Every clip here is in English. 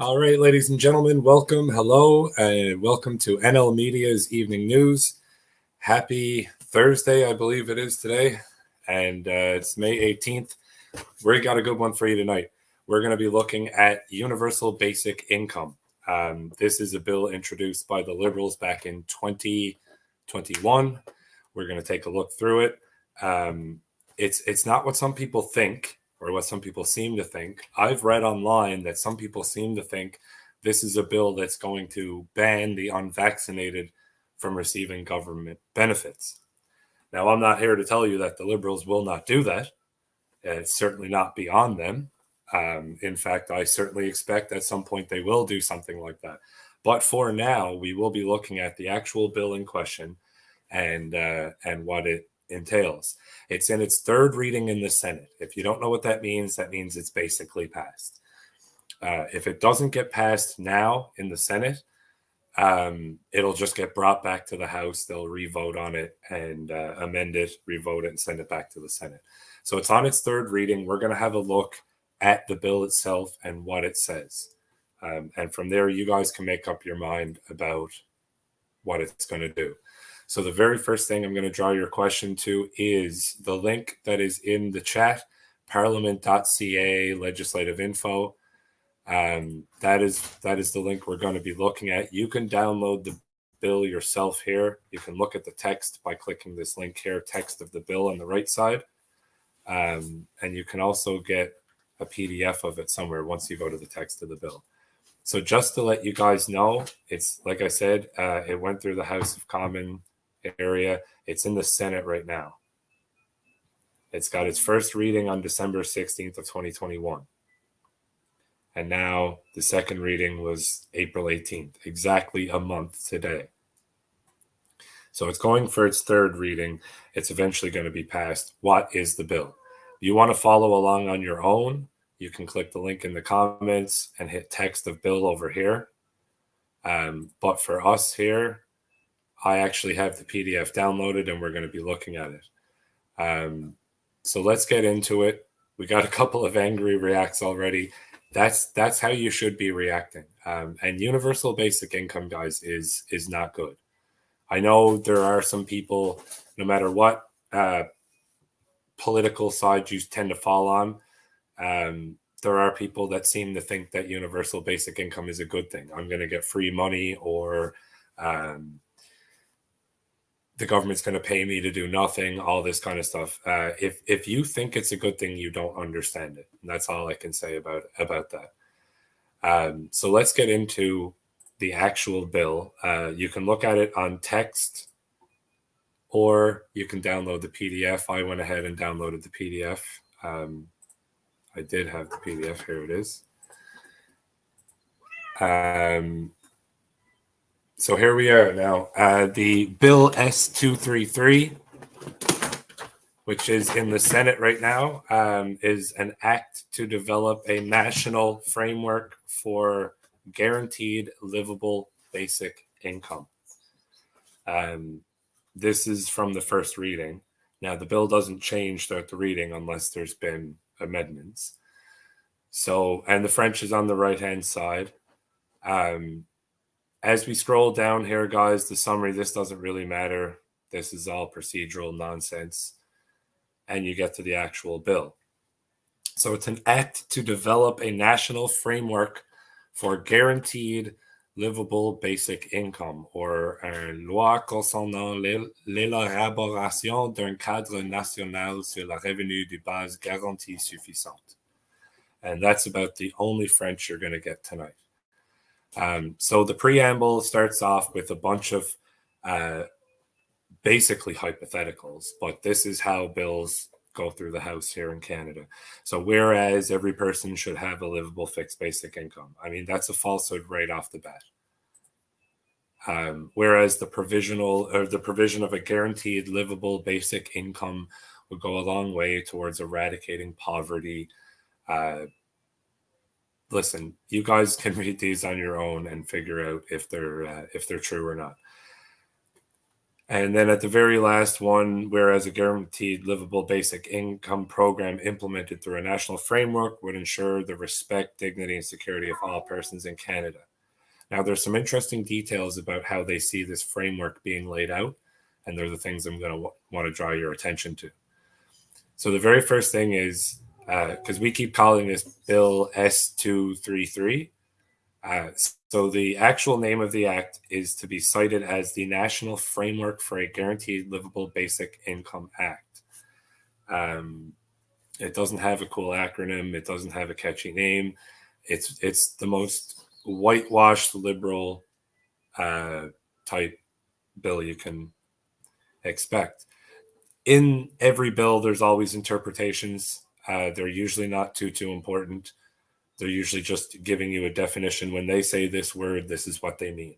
All right, ladies and gentlemen, welcome, hello, and welcome to NL Media's Evening News. Happy Thursday, I believe it is today, and it's May 18th. We got a good one for you tonight. We're going to be looking at universal basic income. This is a bill introduced by the Liberals back in 2021. We're going to take a look through it. It's not what some people think, or what some people seem to think. I've read online that some people seem to think this is a bill that's going to ban the unvaccinated from receiving government benefits. Now, I'm not here to tell you that the Liberals will not do that. It's certainly not beyond them. In fact, I certainly expect at some point they will do something like that. But for now, we will be looking at the actual bill in question and what it entails. It's in its third reading in the Senate. If you don't know what that means it's basically passed. If it doesn't get passed now in the Senate, it'll just get brought back to the House. They'll re-vote on it and amend it, re-vote it, and send it back to the Senate. So it's on its third reading. We're going to have a look at the bill itself and what it says. And from there, you guys can make up your mind about what it's going to do. So the very first thing I'm going to draw your question to is the link that is in the chat, parliament.ca legislative info. That is the link we're going to be looking at. You can download the bill yourself here. You can look at the text by clicking this link here, text of the bill on the right side. And you can also get a PDF of it somewhere once you go to the text of the bill. So just to let you guys know, it's like I said, it went through the House of Commons area. It's in the Senate right now. It's got its first reading on December 16th of 2021. And now the second reading was April 18th, exactly a month today. So it's going for its third reading. It's eventually going to be passed. What is the bill? If you want to follow along on your own, you can click the link in the comments and hit text of bill over here. But for us here, I actually have the PDF downloaded and we're going to be looking at it. So let's get into it. We got a couple of angry reacts already. That's how you should be reacting. And universal basic income, guys, is not good. I know there are some people, no matter what political side you tend to fall on, there are people that seem to think that universal basic income is a good thing. I'm going to get free money, or the government's going to pay me to do nothing, all this kind of stuff. If you think it's a good thing, you don't understand it. And that's all I can say about that. So let's get into the actual bill. You can look at it on text, or you can download the PDF. I went ahead and downloaded the PDF. I did have the PDF. Here it is. So here we are now. The Bill S233, which is in the Senate right now, is an act to develop a national framework for guaranteed livable basic income. This is from the first reading. Now, the bill doesn't change throughout the reading unless there's been amendments. So, and the French is on the right-hand side. As we scroll down here, guys, the summary, this doesn't really matter. This is all procedural nonsense. And you get to the actual bill. So it's an act to develop a national framework for guaranteed livable basic income, or une loi concernant l'élaboration d'un cadre national sur le revenu de base garantie suffisante. And that's about the only French you're going to get tonight. So the preamble starts off with a bunch of basically hypotheticals, but this is how bills go through the House here in Canada. So whereas every person should have a livable fixed basic income, I mean, that's a falsehood right off the bat. Whereas the provision of a guaranteed livable basic income would go a long way towards eradicating poverty. Listen, you guys can read these on your own and figure out if they're true or not. And then at the very last one, whereas a guaranteed livable basic income program implemented through a national framework would ensure the respect, dignity, and security of all persons in Canada. Now, there's some interesting details about how they see this framework being laid out, and they're the things I'm going to want to draw your attention to. So the very first thing is, because we keep calling this Bill S233, so the actual name of the act is to be cited as the National Framework for a Guaranteed Livable Basic Income Act. It doesn't have a cool acronym. It doesn't have a catchy name. It's the most whitewashed liberal type bill you can expect. In every bill, there's always interpretations. They're usually not too important. They're usually just giving you a definition. When they say this word, this is what they mean.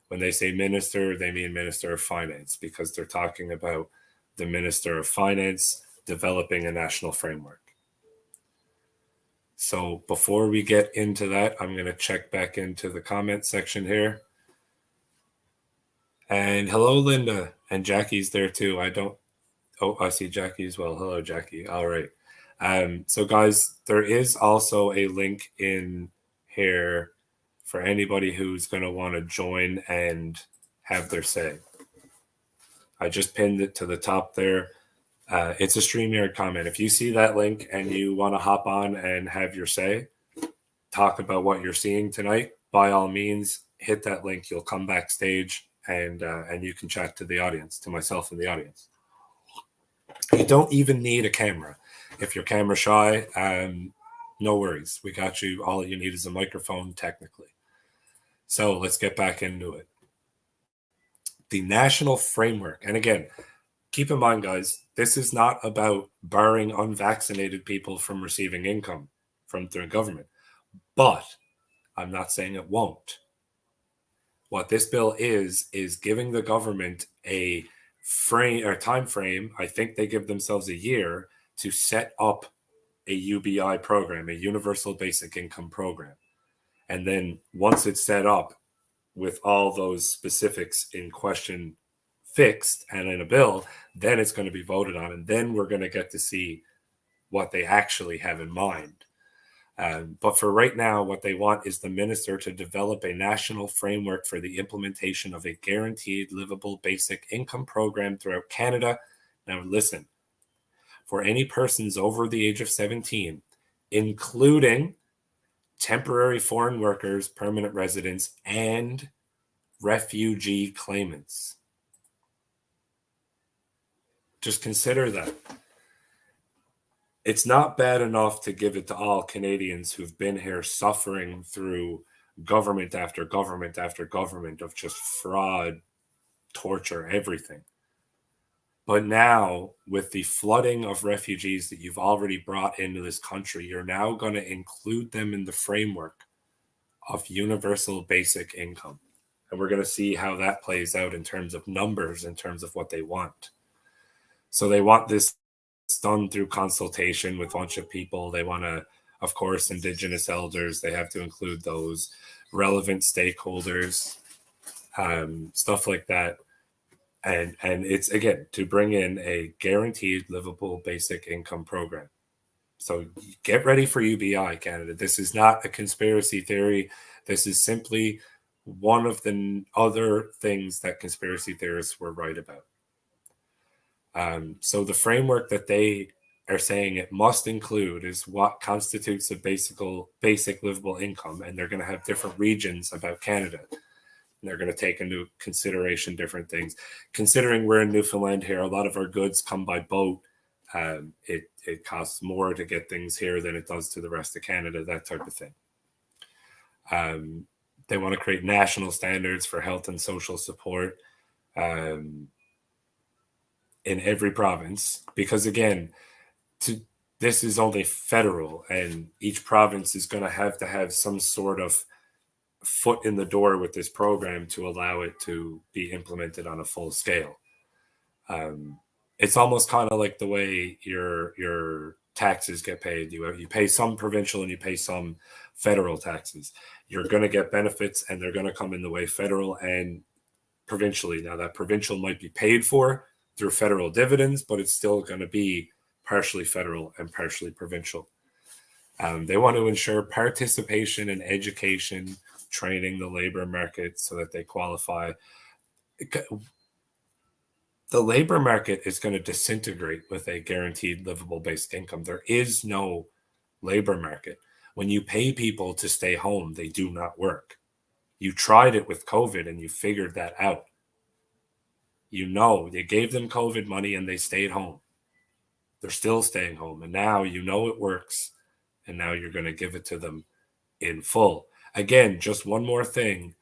When they say minister, they mean Minister of Finance, because they're talking about the Minister of Finance developing a national framework. So before we get into that, I'm going to check back into the comment section here. And hello, Linda. And Jackie's there too. I see Jackie as well. Hello, Jackie. All right. So guys, there is also a link in here for anybody who's going to want to join and have their say. I just pinned it to the top there. It's a StreamYard comment. If you see that link and you want to hop on and have your say, talk about what you're seeing tonight, by all means, hit that link. You'll come backstage and you can chat to the audience, to myself and the audience. You don't even need a camera. If you're camera shy, no worries. We got you. All you need is a microphone, technically. So let's get back into it. The national framework. And again, keep in mind, guys, this is not about barring unvaccinated people from receiving income from the government. But I'm not saying it won't. What this bill is giving the government a time frame. I think they give themselves a year to set up a UBI program, a Universal Basic Income program. And then once it's set up with all those specifics in question fixed and in a bill, then it's going to be voted on. And then we're going to get to see what they actually have in mind. But for right now, what they want is the minister to develop a national framework for the implementation of a guaranteed livable basic income program throughout Canada. Now, listen, for any persons over the age of 17, including temporary foreign workers, permanent residents, and refugee claimants. Just consider that. It's not bad enough to give it to all Canadians who've been here suffering through government after government after government of just fraud, torture, everything. But now, with the flooding of refugees that you've already brought into this country, you're now going to include them in the framework of universal basic income. And we're going to see how that plays out in terms of numbers, in terms of what they want. So they want this done through consultation with a bunch of people. They want to, of course, Indigenous elders. They have to include those relevant stakeholders, stuff like that. And it's, again, to bring in a guaranteed livable basic income program. So get ready for UBI, Canada. This is not a conspiracy theory. This is simply one of the other things that conspiracy theorists were right about. So the framework that they are saying it must include is what constitutes a basic livable income. And they're going to have different regions about Canada. And they're going to take into consideration different things. Considering we're in Newfoundland here, a lot of our goods come by boat. It costs more to get things here than it does to the rest of Canada, that type of thing. They want to create national standards for health and social support in every province, because again, this is only federal, and each province is going to have some sort of foot in the door with this program to allow it to be implemented on a full scale. It's almost kind of like the way your taxes get paid. You pay some provincial and you pay some federal taxes. You're going to get benefits, and they're going to come in the way federal and provincially. Now, that provincial might be paid for through federal dividends, but it's still going to be partially federal and partially provincial. They want to ensure participation in education, training the labor market so that they qualify. The labor market is going to disintegrate with a guaranteed livable basic income. There is no labor market. When you pay people to stay home, they do not work. You tried it with COVID and you figured that out. You gave them COVID money and they stayed home. They're still staying home. And now it works. And now you're going to give it to them in full. Again, just one more thing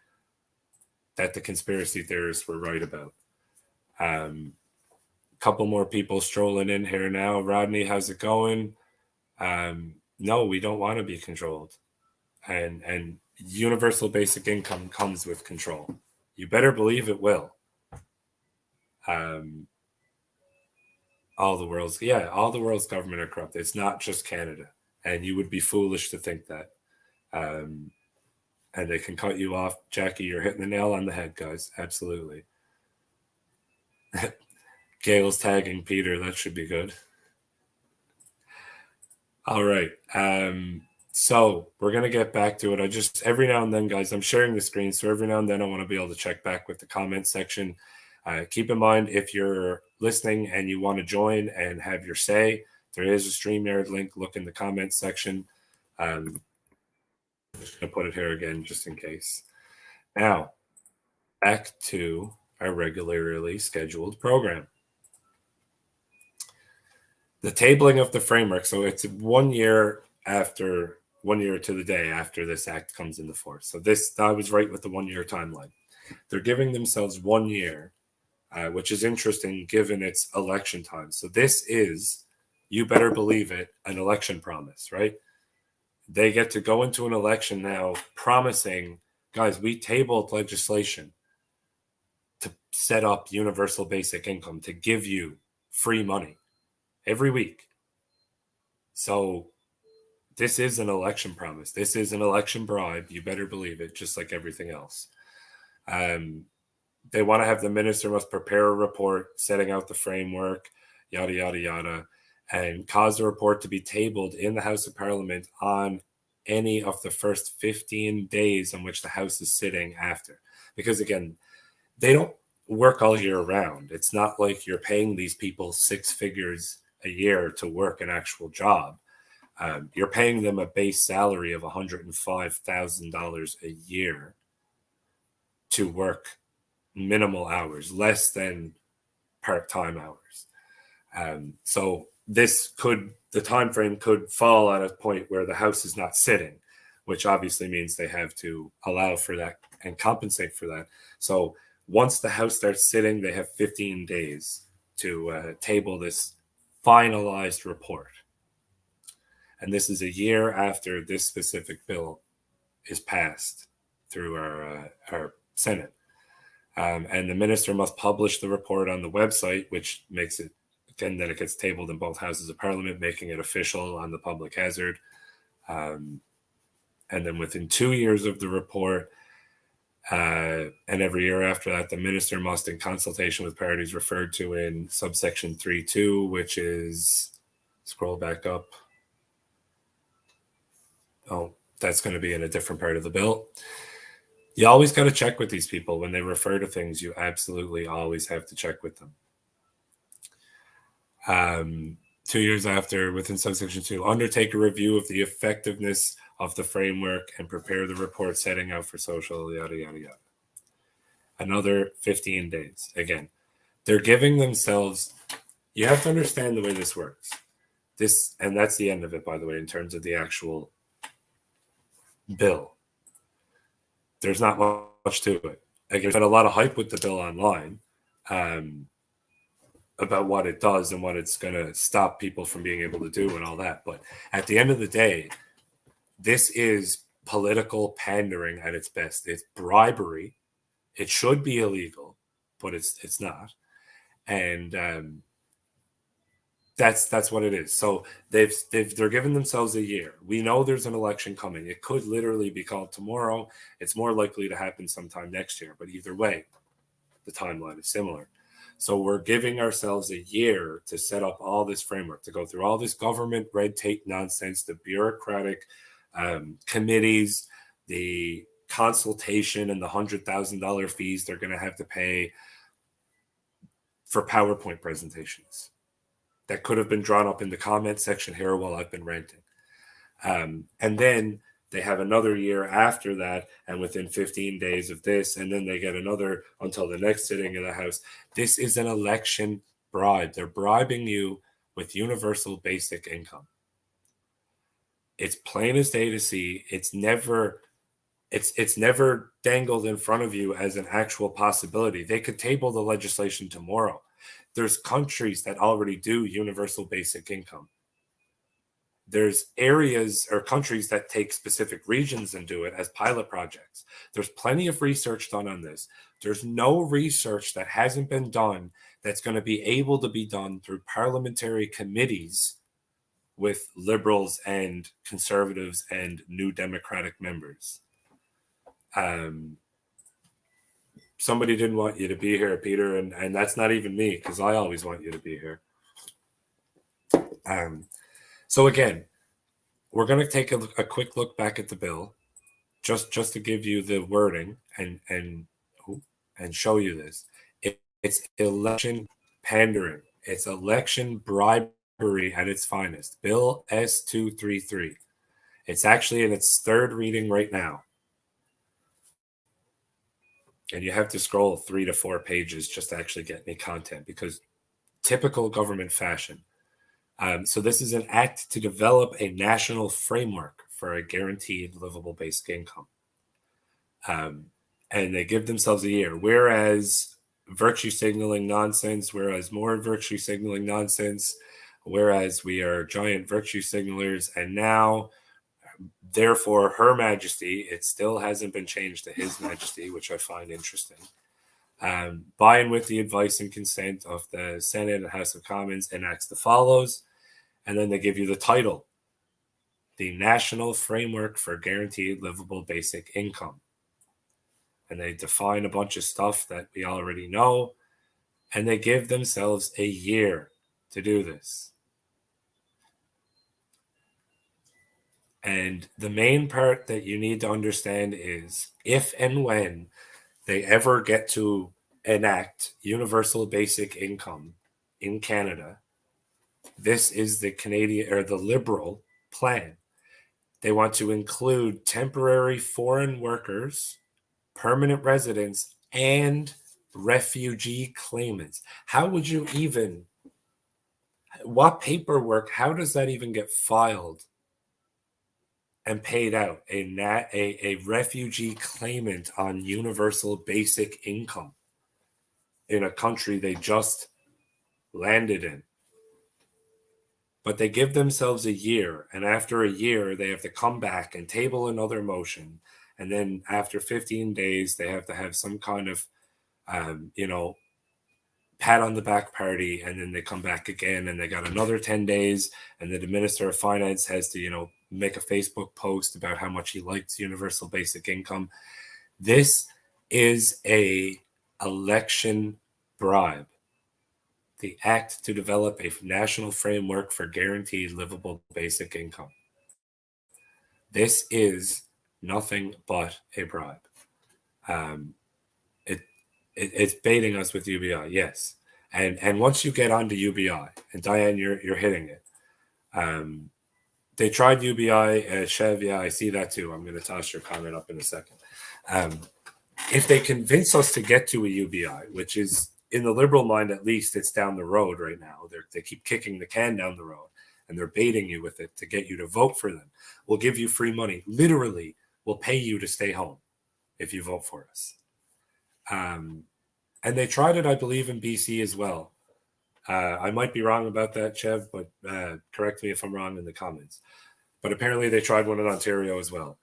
that the conspiracy theorists were right about. Couple more people strolling in here now. Rodney, how's it going? No, we don't want to be controlled. And universal basic income comes with control. You better believe it will. All the world's government are corrupt. It's not just Canada. And you would be foolish to think that. And they can cut you off. Jackie, you're hitting the nail on the head, guys. Absolutely. Gail's tagging Peter. That should be good. All right. So we're going to get back to it. Every now and then, guys, I'm sharing the screen. So every now and then I want to be able to check back with the comment section. Keep in mind, if you're listening and you want to join and have your say, there is a StreamYard link. Look in the comment section. I'm just going to put it here again, just in case. Now, back to our regularly scheduled program. The tabling of the framework. So it's 1 year to the day after this act comes into force. So I was right with the 1 year timeline. They're giving themselves 1 year, which is interesting given it's election time. So this is, you better believe it, an election promise, right? They get to go into an election now promising, guys, we tabled legislation to set up universal basic income, to give you free money every week. So this is an election promise. This is an election bribe. You better believe it, just like everything else. They want to have the minister must prepare a report setting out the framework, yada, yada, yada, and cause the report to be tabled in the House of Parliament on any of the first 15 days on which the House is sitting after. Because again, they don't work all year round. It's not like you're paying these people 6 figures a year to work an actual job. You're paying them a base salary of $105,000 a year to work minimal hours, less than part-time hours. So the time frame could fall at a point where the House is not sitting, which obviously means they have to allow for that and compensate for that. So once the House starts sitting, they have 15 days to table this finalized report. And this is a year after this specific bill is passed through our Senate. And the minister must publish the report on the website, which makes it, again, then it gets tabled in both houses of parliament, making it official on the public hazard. And then within 2 years of the report, and every year after that, the minister must, in consultation with parties referred to in subsection 3.2, which is, scroll back up. Oh, that's going to be in a different part of the bill. You always got to check with these people when they refer to things. You absolutely always have to check with them. 2 years after, within subsection 2, undertake a review of the effectiveness of the framework and prepare the report setting out for social, yada, yada, yada. Another 15 days. Again, they're giving themselves, you have to understand the way this works. And that's the end of it, by the way, in terms of the actual bill. There's not much to it. Like, there's been a lot of hype with the bill online about what it does and what it's going to stop people from being able to do and all that. But at the end of the day, this is political pandering at its best. It's bribery. It should be illegal, but it's not. And that's what it is. So they're giving themselves a year. We know there's an election coming. It could literally be called tomorrow. It's more likely to happen sometime next year. But either way, the timeline is similar. So we're giving ourselves a year to set up all this framework, to go through all this government red tape nonsense, the bureaucratic committees, the consultation, and the $100,000 fees they're going to have to pay for PowerPoint presentations that could have been drawn up in the comment section here while I've been ranting. And then they have another year after that, and within 15 days of this, and then they get another until the next sitting of the House. This is an election bribe. They're bribing you with universal basic income. It's plain as day to see. It's never dangled in front of you as an actual possibility. They could table the legislation tomorrow. There's countries that already do universal basic income. There's areas or countries that take specific regions and do it as pilot projects. There's plenty of research done on this. There's no research that hasn't been done that's going to be able to be done through parliamentary committees with liberals and conservatives and new Democratic members. Somebody didn't want you to be here, Peter, and that's not even me, because I always want you to be here. So again, we're going to take a quick look back at the bill, just to give you the wording and show you this. It's election pandering. It's election bribery at its finest. Bill S233. It's actually in its third reading right now. And you have to scroll 3 to 4 pages just to actually get any content, because typical government fashion. So this is an act to develop a national framework for a guaranteed livable basic income. And they give themselves a year, whereas virtue signaling nonsense, whereas more virtue signaling nonsense, whereas we are giant virtue signalers, and now, therefore, Her Majesty, it still hasn't been changed to His Majesty, which I find interesting. By and with the advice and consent of the Senate and House of Commons, enacts the follows, and then they give you the title, the National Framework for Guaranteed Livable Basic Income. And they define a bunch of stuff that we already know, and they give themselves a year to do this. And the main part that you need to understand is, if and when they ever get to enact universal basic income in Canada, this is the Canadian or the Liberal plan. They want to include temporary foreign workers, permanent residents, and refugee claimants. How would you even, what paperwork, how does that even get filed and paid out? A refugee claimant on universal basic income in a country they just landed in. But they give themselves a year, and after a year, they have to come back and table another motion. And then after 15 days, they have to have some kind of, pat on the back party, and then they come back again, and they got another 10 days, and the Minister of Finance has to, make a Facebook post about how much he likes universal basic income. This is a election bribe. The act to develop a national framework for guaranteed livable basic income. This is nothing but a bribe. It's baiting us with UBI, yes. And once you get onto UBI, and Diane, you're hitting it. They tried UBI, Chev, yeah, I see that too. I'm going to toss your comment up in a second. If they convince us to get to a UBI, which is, in the Liberal mind, at least, it's down the road right now. They keep kicking the can down the road, and they're baiting you with it to get you to vote for them. We'll give you free money. Literally, we'll pay you to stay home if you vote for us. And they tried it, I believe, in BC as well. I might be wrong about that, Chev, but correct me if I'm wrong in the comments. But apparently they tried one in Ontario as well.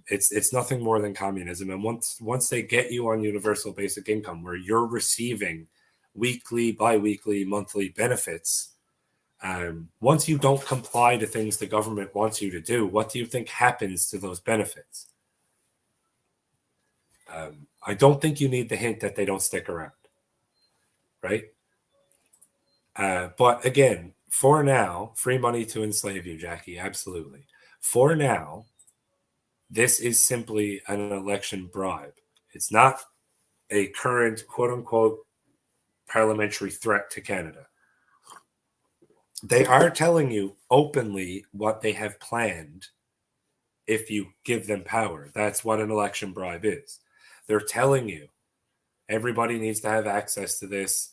It's nothing more than communism. And once they get you on universal basic income, where you're receiving weekly, bi-weekly, monthly benefits, once you don't comply to things the government wants you to do, what do you think happens to those benefits? I don't think you need the hint that they don't stick around, right? But again, for now, free money to enslave you, Jackie, absolutely. For now, this is simply an election bribe. It's not a current quote-unquote parliamentary threat to Canada. They are telling you openly what they have planned if you give them power. That's what an election bribe is. They're telling you everybody needs to have access to this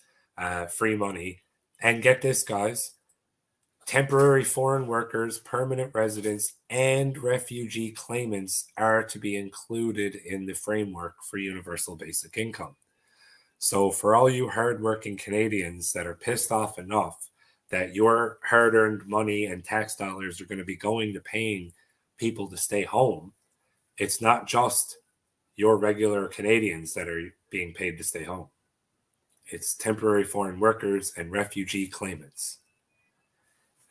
free money. And get this, guys, temporary foreign workers, permanent residents, and refugee claimants are to be included in the framework for universal basic income. So for all you hardworking Canadians that are pissed off enough that your hard-earned money and tax dollars are going to be going to paying people to stay home, it's not just your regular Canadians that are being paid to stay home. It's temporary foreign workers and refugee claimants.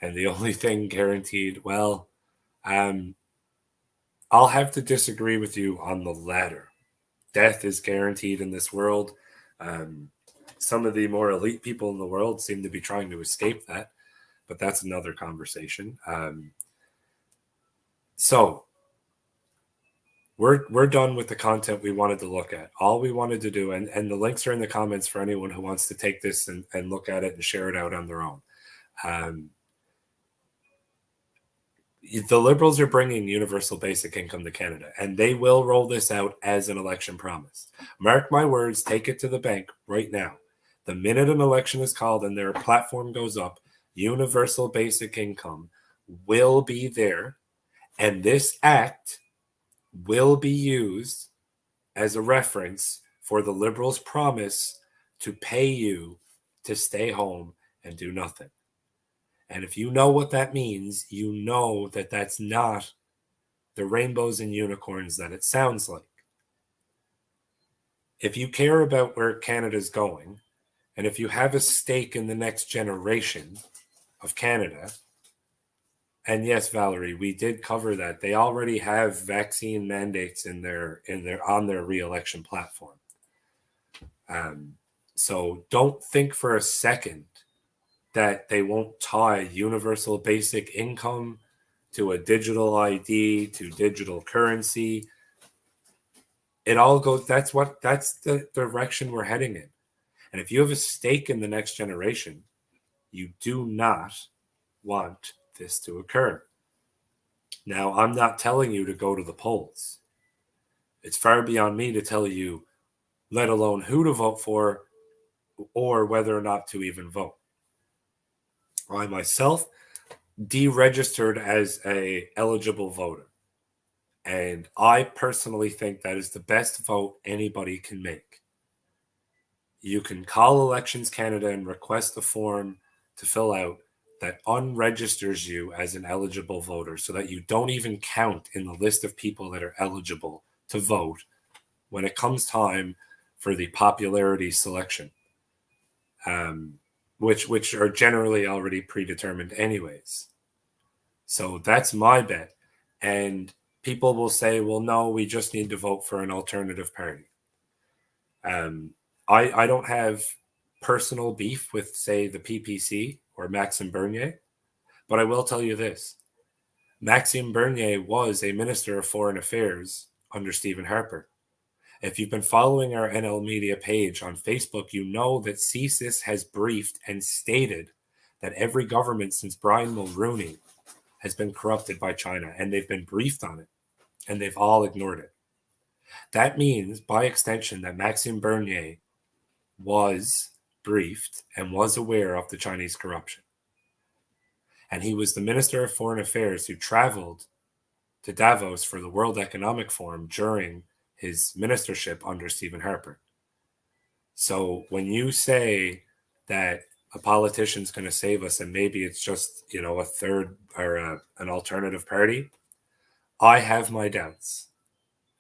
And the only thing guaranteed, well, I'll have to disagree with you on the latter. Death is guaranteed in this world. Some of the more elite people in the world seem to be trying to escape that, but that's another conversation. So we're done with the content we wanted to look at. All we wanted to do, and the links are in the comments for anyone who wants to take this and look at it and share it out on their own. The Liberals are bringing universal basic income to Canada, and they will roll this out as an election promise. Mark my words, take it to the bank right now. The minute an election is called and their platform goes up, universal basic income will be there, and this act will be used as a reference for the Liberals' promise to pay you to stay home and do nothing. And if you know what that means, you know that that's not the rainbows and unicorns that it sounds like. If you care about where Canada's going, and if you have a stake in the next generation of Canada, and yes, Valerie, we did cover that. They already have vaccine mandates on their re-election platform. So don't think for a second that they won't tie universal basic income to a digital ID, to digital currency. It all goes, that's the direction we're heading in. And if you have a stake in the next generation, you do not want this to occur. Now, I'm not telling you to go to the polls. It's far beyond me to tell you, let alone who to vote for or whether or not to even vote. I myself deregistered as a eligible voter. And I personally think that is the best vote anybody can make. You can call Elections Canada and request a form to fill out that unregisters you as an eligible voter so that you don't even count in the list of people that are eligible to vote when it comes time for the popularity selection, which are generally already predetermined anyways. So that's my bet. And people will say, well, no, we just need to vote for an alternative party. I don't have personal beef with, say, the PPC or Maxime Bernier, but I will tell you this. Maxime Bernier was a Minister of Foreign Affairs under Stephen Harper. If you've been following our NL Media page on Facebook, you know that CSIS has briefed and stated that every government since Brian Mulroney has been corrupted by China, and they've been briefed on it, and they've all ignored it. That means, by extension, that Maxime Bernier was briefed and was aware of the Chinese corruption. And he was the Minister of Foreign Affairs who traveled to Davos for the World Economic Forum during his ministership under Stephen Harper. So when you say that a politician's going to save us and maybe it's just, a third or an alternative party, I have my doubts.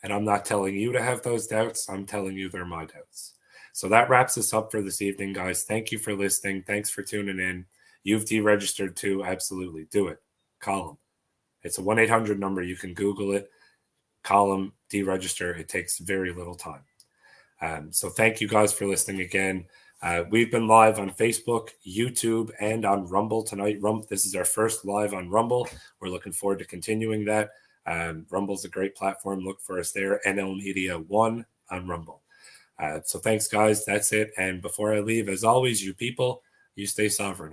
And I'm not telling you to have those doubts. I'm telling you they're my doubts. So that wraps us up for this evening, guys. Thank you for listening. Thanks for tuning in. You've deregistered too. Absolutely. Do it. Call them. It's a 1-800 number. You can Google it. Call them, deregister. It takes very little time. So thank you guys for listening again. We've been live on Facebook, YouTube, and on Rumble tonight. This is our first live on Rumble. We're looking forward to continuing that. Rumble's a great platform. Look for us there, NL Media 1 on Rumble. So thanks, guys. That's it. And before I leave, as always, you people, you stay sovereign.